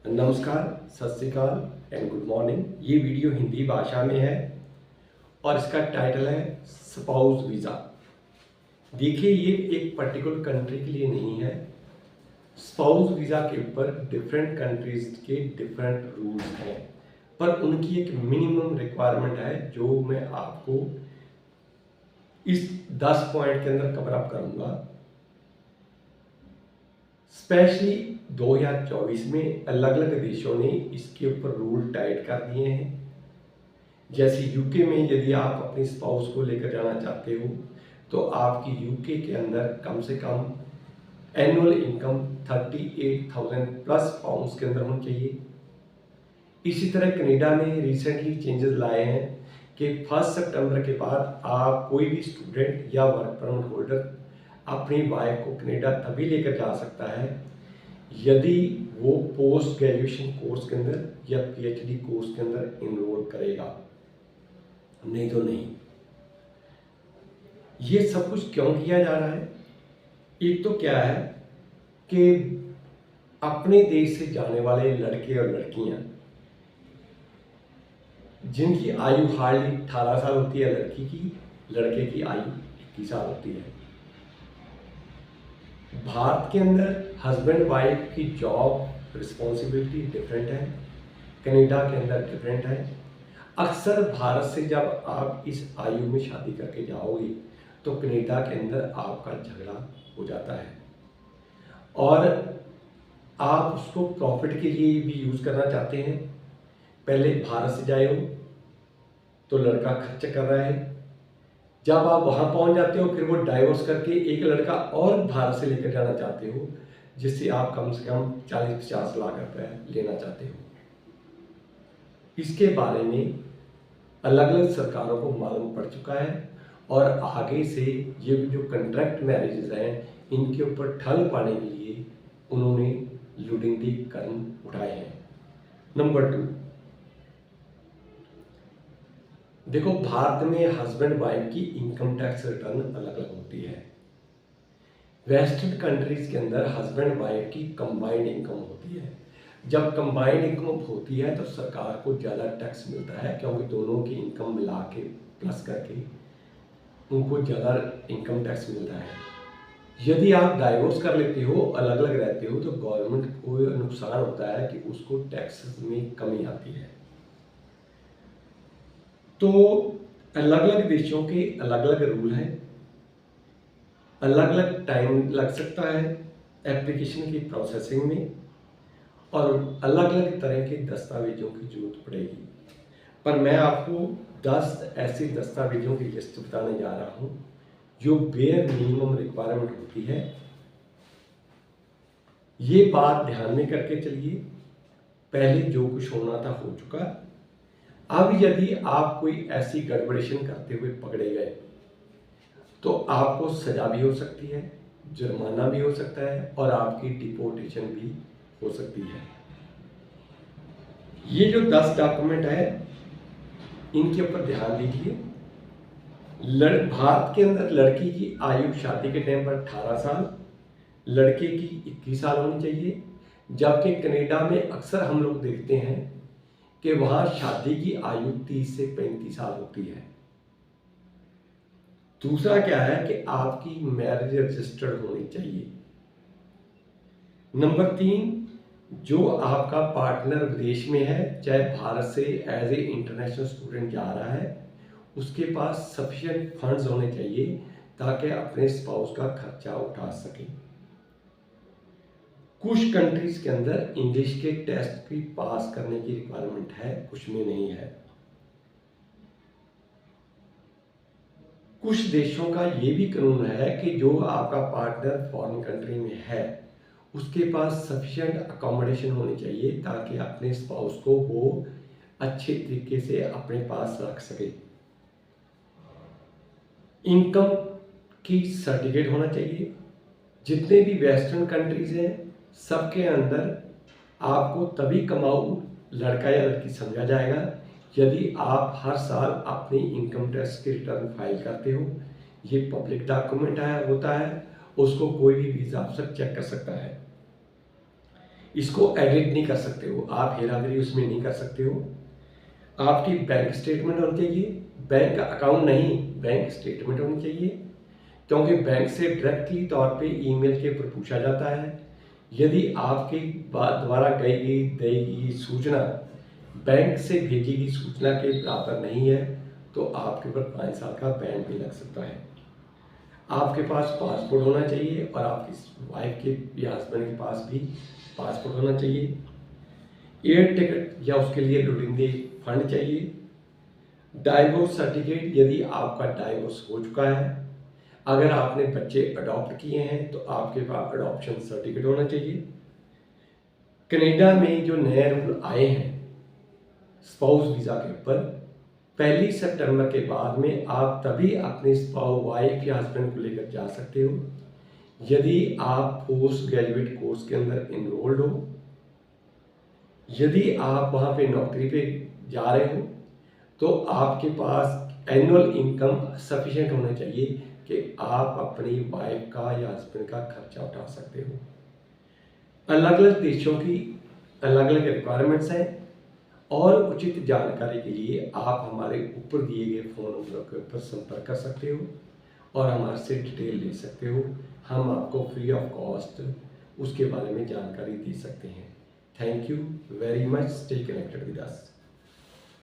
नमस्कार, सत श्री अकाल एंड गुड मॉर्निंग। ये वीडियो हिंदी भाषा में है और इसका टाइटल है स्पाउस वीज़ा। देखिए, ये एक पर्टिकुलर कंट्री के लिए नहीं है। स्पाउस वीज़ा के ऊपर डिफरेंट कंट्रीज के डिफरेंट रूल्स हैं, पर उनकी एक मिनिमम रिक्वायरमेंट है जो मैं आपको इस 10 पॉइंट के अंदर कवर अप करूँगा। स्पेशली 2024 में अलग अलग देशों ने इसके ऊपर रूल टाइट कर दिए हैं। जैसे यूके में यदि आप अपनी स्पाउस को लेकर जाना चाहते हो तो आपकी यूके के अंदर कम से कम एनुअल इनकम 38,000 प्लस पाउंड्स के अंदर होनी चाहिए। इसी तरह कनाडा ने रिसेंटली चेंजेस लाए हैं कि 1 सितंबर के बाद आप कोई भी स्टूडेंट या वर्क परमिट होल्डर अपनी वाइफ को कनाडा तभी लेकर जा सकता है यदि वो पोस्ट ग्रेजुएशन कोर्स के अंदर या पीएचडी कोर्स के अंदर इनरोल करेगा, नहीं तो नहीं। ये सब कुछ क्यों किया जा रहा है? एक तो क्या है कि अपने देश से जाने वाले लड़के और लड़कियां जिनकी आयु हार्डली 18 साल होती है लड़की की, लड़के की आयु 21 साल होती है। भारत के अंदर हस्बैंड वाइफ की जॉब रिस्पॉन्सिबिलिटी डिफरेंट है, कनाडा के अंदर डिफरेंट है। अक्सर भारत से जब आप इस आयु में शादी करके जाओगे तो कनाडा के अंदर आपका झगड़ा हो जाता है और आप उसको प्रॉफिट के लिए भी यूज़ करना चाहते हैं। पहले भारत से जाए हो तो लड़का खर्च कर रहा है, जब आप वहाँ पहुँच जाते हो फिर वो डाइवोर्स करके एक लड़का और भारत से लेकर जाना चाहते हो जिससे आप कम से कम 40-50 लाख रुपए लेना चाहते हो। इसके बारे में अलग अलग सरकारों को मालूम पड़ चुका है और आगे से ये जो कॉन्ट्रैक्ट मैरिजेस हैं इनके ऊपर ठल पाने के लिए उन्होंने लुढ़िंगी कदम उठाए हैं। नंबर 2, देखो, भारत में हस्बैंड वाइफ की इनकम टैक्स रिटर्न अलग अलग होती है। वेस्टर्न कंट्रीज के अंदर हस्बैंड वाइफ की कंबाइंड इनकम होती है। जब कंबाइंड इनकम होती है तो सरकार को ज़्यादा टैक्स मिलता है क्योंकि दोनों की इनकम मिला के प्लस करके उनको ज़्यादा इनकम टैक्स मिलता है। यदि आप डाइवोर्स कर लेते हो, अलग अलग रहते हो, तो गवर्नमेंट को नुकसान होता है कि उसको टैक्स में कमी आती है। तो अलग अलग देशों के अलग अलग रूल हैं, अलग अलग टाइम लग सकता है एप्लीकेशन की प्रोसेसिंग में और अलग अलग तरह के दस्तावेजों की जरूरत पड़ेगी। पर मैं आपको 10 ऐसे दस्तावेजों की लिस्ट बताने जा रहा हूँ जो बेयर मिनिमम रिक्वायरमेंट होती है। ये बात ध्यान में करके चलिए, पहले जो कुछ होना था हो चुका। अब यदि आप कोई ऐसी गड़बड़ेशन करते हुए पकड़े गए तो आपको सजा भी हो सकती है, जुर्माना भी हो सकता है और आपकी डिपोर्टेशन भी हो सकती है। ये जो 10 डॉक्यूमेंट है इनके ऊपर ध्यान दीजिए। भारत के अंदर लड़की की आयु शादी के टाइम पर 18 साल, लड़के की 21 साल होनी चाहिए, जबकि कनाडा में अक्सर हम लोग देखते हैं कि वहाँ शादी की आयु 30 से 35 साल होती है। दूसरा क्या है कि आपकी मैरिज रजिस्टर्ड होनी चाहिए। नंबर 3, जो आपका पार्टनर विदेश में है, चाहे भारत से एज ए इंटरनेशनल स्टूडेंट जा रहा है, उसके पास सफिशिएंट फंड्स होने चाहिए ताकि अपने स्पाउस का खर्चा उठा सके। कुछ कंट्रीज के अंदर इंग्लिश के टेस्ट की पास करने की रिक्वायरमेंट है, कुछ में नहीं है। कुछ देशों का ये भी कानून है कि जो आपका पार्टनर फॉरेन कंट्री में है उसके पास सफिशिएंट अकोमोडेशन होनी चाहिए ताकि अपने स्पाउस को वो अच्छे तरीके से अपने पास रख सके। इनकम की सर्टिफिकेट होना चाहिए। जितने भी वेस्टर्न कंट्रीज हैं सबके अंदर आपको तभी कमाऊ लड़का या लड़की समझा जाएगा यदि आप हर साल अपनी इनकम टैक्स की रिटर्न फाइल करते हो। ये पब्लिक डॉक्यूमेंट होता है, उसको कोई भी वीज़ा अफसर चेक कर सकता है। इसको एडिट नहीं कर सकते हो, आप हेराफेरी उसमें नहीं कर सकते हो। आपकी बैंक स्टेटमेंट होनी चाहिए, बैंक अकाउंट नहीं, बैंक स्टेटमेंट होनी चाहिए, क्योंकि बैंक से डायरेक्टली तौर पे ईमेल के ऊपर पूछा जाता है। यदि आपके द्वारा दी गई सूचना बैंक से भेजी गई सूचना के बराबर नहीं है तो आपके ऊपर 5 साल का बैन भी लग सकता है। आपके पास पासपोर्ट होना चाहिए और आपकी वाइफ के या हस्बैंड के पास भी पासपोर्ट होना चाहिए। एयर टिकट या उसके लिए लोड़ींदे फंड चाहिए। डाइवोर्स सर्टिफिकेट यदि आपका डाइवोर्स हो चुका है। अगर आपने बच्चे अडॉप्ट किए हैं तो आपके पास अडॉप्शन सर्टिफिकेट होना चाहिए। कनाडा में जो नए रूल आए हैं स्पाउस वीज़ा के ऊपर, 1 सितंबर के बाद में आप तभी अपने वाइफ या हस्बैंड को लेकर जा सकते हो यदि आप पोस्ट ग्रेजुएट कोर्स के अंदर इनरोल्ड हो, यदि आप वहाँ पे नौकरी पे जा रहे हो तो आपके पास एनुअल इनकम सफिशिएंट होना चाहिए कि आप अपनी वाइफ का या हस्बैंड का खर्चा उठा सकते हो। अलग अलग देशों की अलग अलग रिक्वायरमेंट्स हैं और उचित जानकारी के लिए आप हमारे ऊपर दिए गए फ़ोन नंबर के ऊपर संपर्क कर सकते हो और हमारे से डिटेल ले सकते हो। हम आपको फ्री ऑफ कॉस्ट उसके बारे में जानकारी दे सकते हैं। Thank you very much. Stay connected with us.